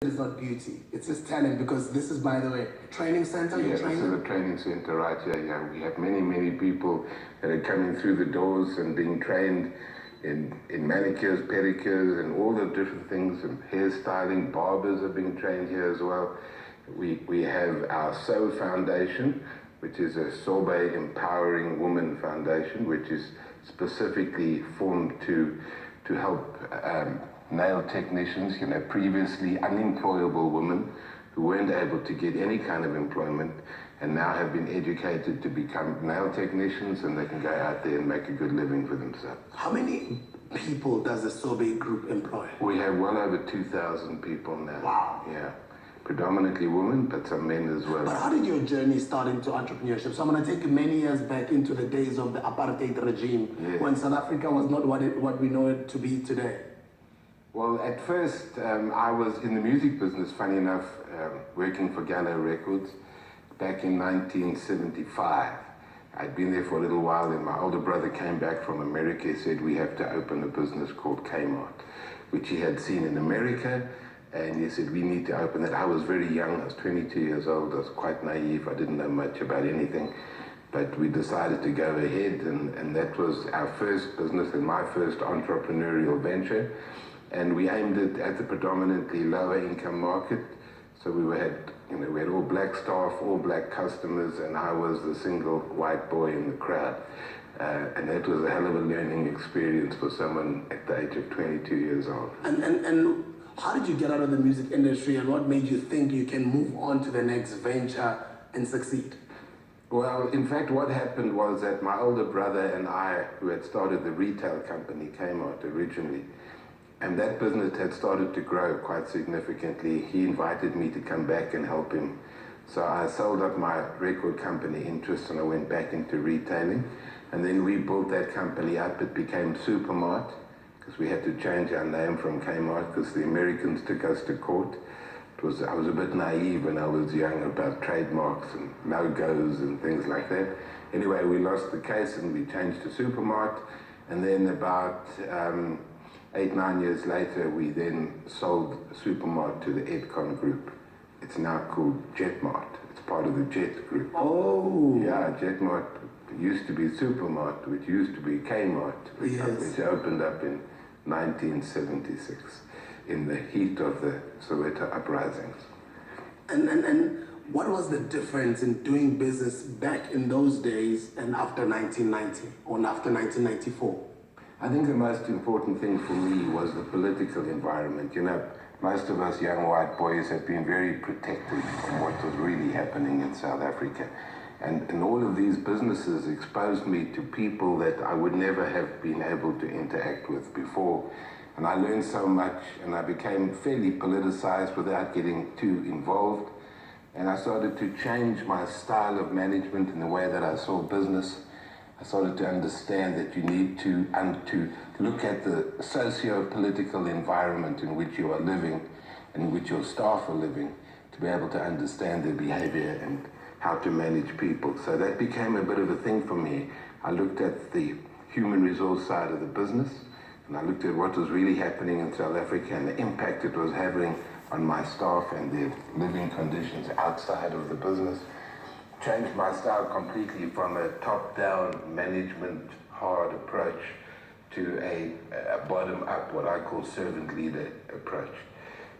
It's not beauty, it's just talent, because this is, by the way, training center. Yeah, this is a training center right here. Yeah, we have many people that are coming through the doors and being trained in manicures, pedicures, and all the different things, and hairstyling. Barbers are being trained here as well. We have our Sbu Foundation, which is a Sorbet Empowering Woman Foundation, which is specifically formed to help nail technicians, previously unemployable women who weren't able to get any kind of employment and now have been educated to become nail technicians, and they can go out there and make a good living for themselves. How many people does the Sorbet group employ? We have well over 2,000 people now. Wow. Yeah. Predominantly women, but some men as well. But how did your journey start into entrepreneurship? So I'm going to take you many years back into the days of the apartheid regime, when South Africa was not what we know it to be today. Well, at first, I was in the music business, funny enough, working for Gallo Records back in 1975. I'd been there for a little while, and my older brother came back from America. He said, we have to open a business called Kmart, which he had seen in America, and he said, we need to open it. I was very young. I was 22 years old. I was quite naive. I didn't know much about anything. But we decided to go ahead, and that was our first business and my first entrepreneurial venture. And we aimed it at the predominantly lower income market. So we had all black staff, all black customers, and I was the single white boy in the crowd. And that was a hell of a learning experience for someone at the age of 22 years old. And how did you get out of the music industry, and what made you think you can move on to the next venture and succeed? Well, in fact, what happened was that my older brother and I, who had started the retail company Kmart originally, and that business had started to grow quite significantly, he invited me to come back and help him. So I sold up my record company interests and I went back into retailing. And then we built that company up. It became Supermart, because we had to change our name from Kmart because the Americans took us to court. I was a bit naive when I was young about trademarks and logos and things like that. Anyway, we lost the case and we changed to Supermart. And then about 8-9 years later, we then sold Supermart to the Edcon Group. It's now called Jetmart. It's part of the Jet Group. Oh. Yeah, Jetmart used to be Supermart, which used to be Kmart, which opened up in 1976 in the heat of the Soweto uprisings. And what was the difference in doing business back in those days and after 1990 or after 1994? I think the most important thing for me was the political environment. Most of us young white boys have been very protected from what was really happening in South Africa. And all of these businesses exposed me to people that I would never have been able to interact with before. And I learned so much, and I became fairly politicized without getting too involved. And I started to change my style of management and the way that I saw business. I started to understand that you need to look at the socio-political environment in which you are living and in which your staff are living to be able to understand their behavior and how to manage people. So that became a bit of a thing for me. I looked at the human resource side of the business, and I looked at what was really happening in South Africa and the impact it was having on my staff and their living conditions outside of the business. Changed my style completely from a top-down management hard approach to a bottom-up, what I call servant leader approach,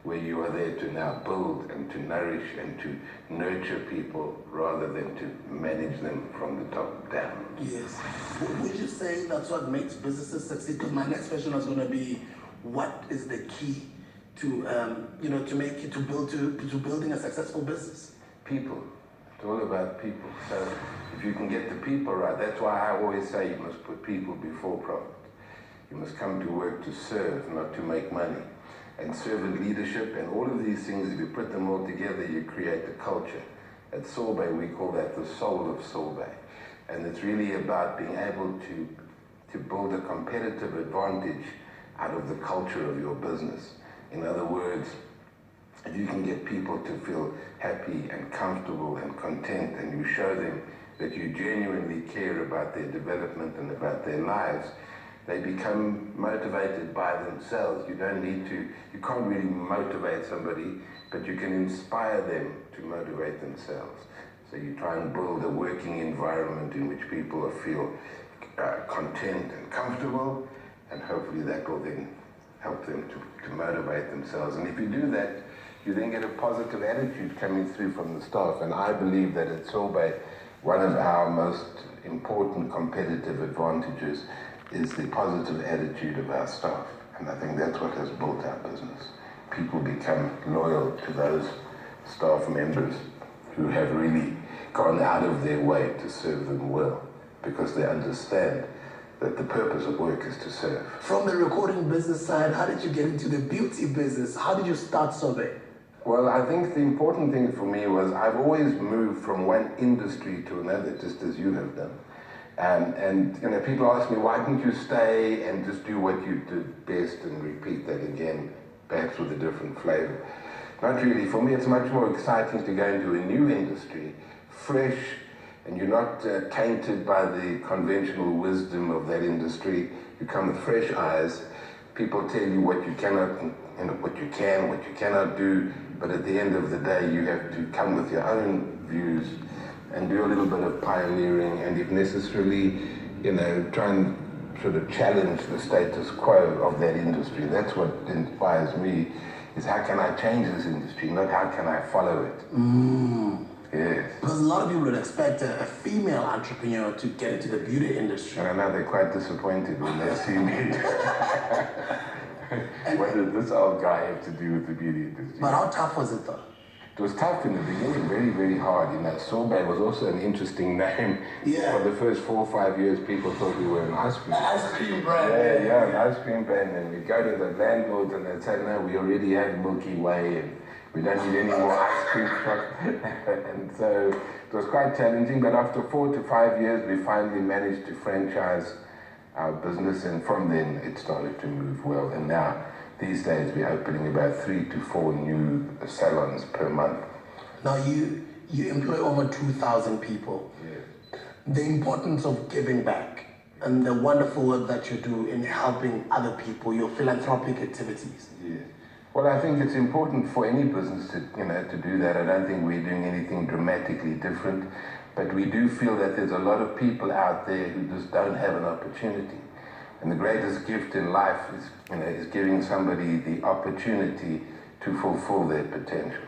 where you are there to now build and to nourish and to nurture people rather than to manage them from the top down. Yes. Would you say that's what makes businesses succeed? Because my next question was going to be, what is the key to building a successful business? People. It's all about people. So if you can get the people right, that's why I always say you must put people before profit. You must come to work to serve, not to make money. And servant leadership and all of these things, if you put them all together, you create the culture. At Sorbet, we call that the soul of Sorbet. And it's really about being able to build a competitive advantage out of the culture of your business. In other words, if you can get people to feel happy and comfortable and content, and you show them that you genuinely care about their development and about their lives, they become motivated by themselves. You can't really motivate somebody, but you can inspire them to motivate themselves. So you try and build a working environment in which people feel content and comfortable, and hopefully that will then help them to motivate themselves. And if you do that, you then get a positive attitude coming through from the staff. And I believe that at Sorbet, one of our most important competitive advantages is the positive attitude of our staff. And I think that's what has built our business. People become loyal to those staff members who have really gone out of their way to serve them well, because they understand that the purpose of work is to serve. From the recording business side, how did you get into the beauty business? How did you start Sorbet? Well, I think the important thing for me was I've always moved from one industry to another, just as you have done. And people ask me, why didn't you stay and just do what you did best and repeat that again, perhaps with a different flavor? Not really. For me, it's much more exciting to go into a new industry, fresh, and you're not tainted by the conventional wisdom of that industry. You come with fresh eyes. People tell you what you cannot, what you can, what you cannot do, but at the end of the day, you have to come with your own views and do a little bit of pioneering, and if necessarily, try and sort of challenge the status quo of that industry. That's what inspires me, is how can I change this industry, not how can I follow it. Yes. Because a lot of people would expect a female entrepreneur to get into the beauty industry. And I know they're quite disappointed when they see me. What does this old guy have to do with the beauty industry? But how tough was it though? It was tough in the beginning, very, very hard. Sorbet was also an interesting name. Yeah. For the first 4 or 5 years, people thought we were an ice cream. An ice cream brand. Yeah, an ice cream brand. And we'd go to the landlords and they'd say, no, we already have Milky Way and we don't need any more ice cream truck. And so it was quite challenging, but after 4 to 5 years, we finally managed to franchise our business, and from then it started to move well. And now, these days, we're opening about 3 to 4 new salons per month. Now you employ over 2,000 people. Yes. The importance of giving back and the wonderful work that you do in helping other people, your philanthropic activities. Yes. Well, I think it's important for any business to do that. I don't think we're doing anything dramatically different, but we do feel that there's a lot of people out there who just don't have an opportunity. And the greatest gift in life is giving somebody the opportunity to fulfill their potential.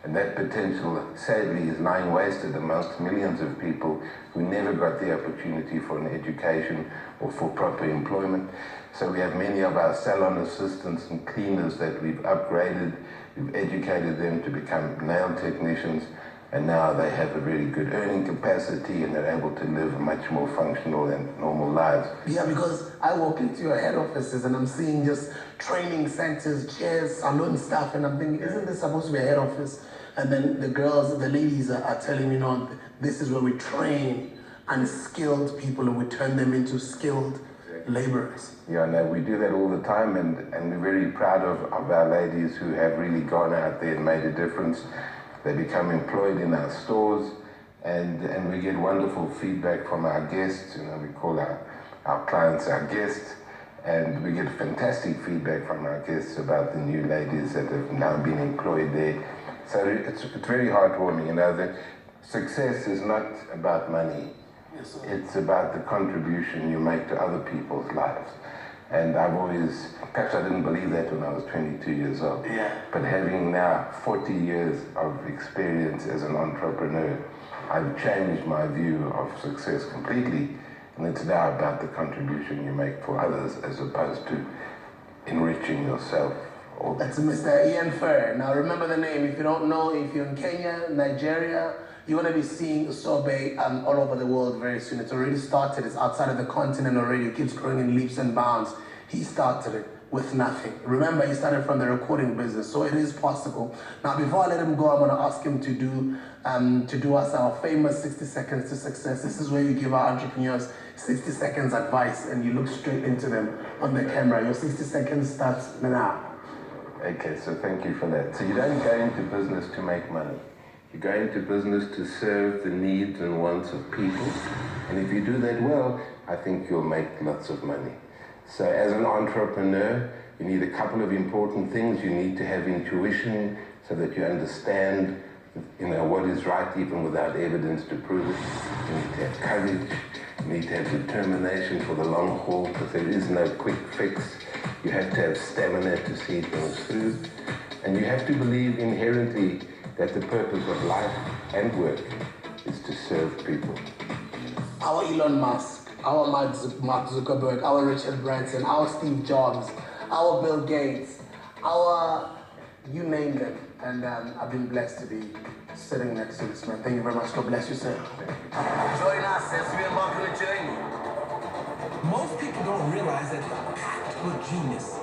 And that potential, sadly, is lying wasted amongst millions of people who never got the opportunity for an education or for proper employment. So we have many of our salon assistants and cleaners that we've upgraded. We've educated them to become nail technicians, and now they have a really good earning capacity and they're able to live much more functional and normal lives. Yeah, because I walk into your head offices and I'm seeing just training centers, chairs, salon staff, and I'm thinking, isn't this supposed to be a head office? And then the ladies are telling me, no, this is where we train unskilled people and we turn them into skilled laborers. Yeah, no, we do that all the time, and we're very proud of our ladies who have really gone out there and made a difference. They become employed in our stores, and we get wonderful feedback from our guests. We call our clients our guests, and we get fantastic feedback from our guests about the new ladies that have now been employed there. So it's very heartwarming, that success is not about money. Yes, sir. It's about the contribution you make to other people's lives. And I've always, perhaps I didn't believe that when I was 22 years old. Yeah. But having now 40 years of experience as an entrepreneur, I've changed my view of success completely. And it's now about the contribution you make for others as opposed to enriching yourself. That's Mr. Ian Fuhr. Now remember the name. If you don't know, if you're in Kenya, Nigeria, you're going to be seeing Sorbet all over the world very soon. It's already started. It's outside of the continent already. It keeps growing in leaps and bounds. He started it with nothing. Remember, he started from the recording business, so it is possible. Now, before I let him go, I'm going to ask him to do us our famous 60 seconds to success. This is where you give our entrepreneurs 60 seconds advice, and you look straight into them on the camera. Your 60 seconds starts now. Okay, so thank you for that. So you don't go into business to make money. You go into business to serve the needs and wants of people. And if you do that well, I think you'll make lots of money. So as an entrepreneur, you need a couple of important things. You need to have intuition so that you understand, what is right even without evidence to prove it. You need to have courage. You need to have determination for the long haul, because there is no quick fix. You have to have stamina to see things through. And you have to believe inherently that the purpose of life and work is to serve people. Our Elon Musk, our Mark Zuckerberg, our Richard Branson, our Steve Jobs, our Bill Gates, our you name them. And I've been blessed to be sitting next to this man. Thank you very much. God bless you, sir. Join us as we embark on a journey. Most people don't realize that they're packed with genius.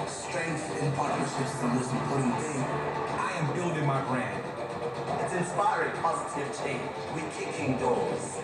Strength in partnerships is the most important thing. I am building my brand. It's inspiring positive change. We're kicking doors.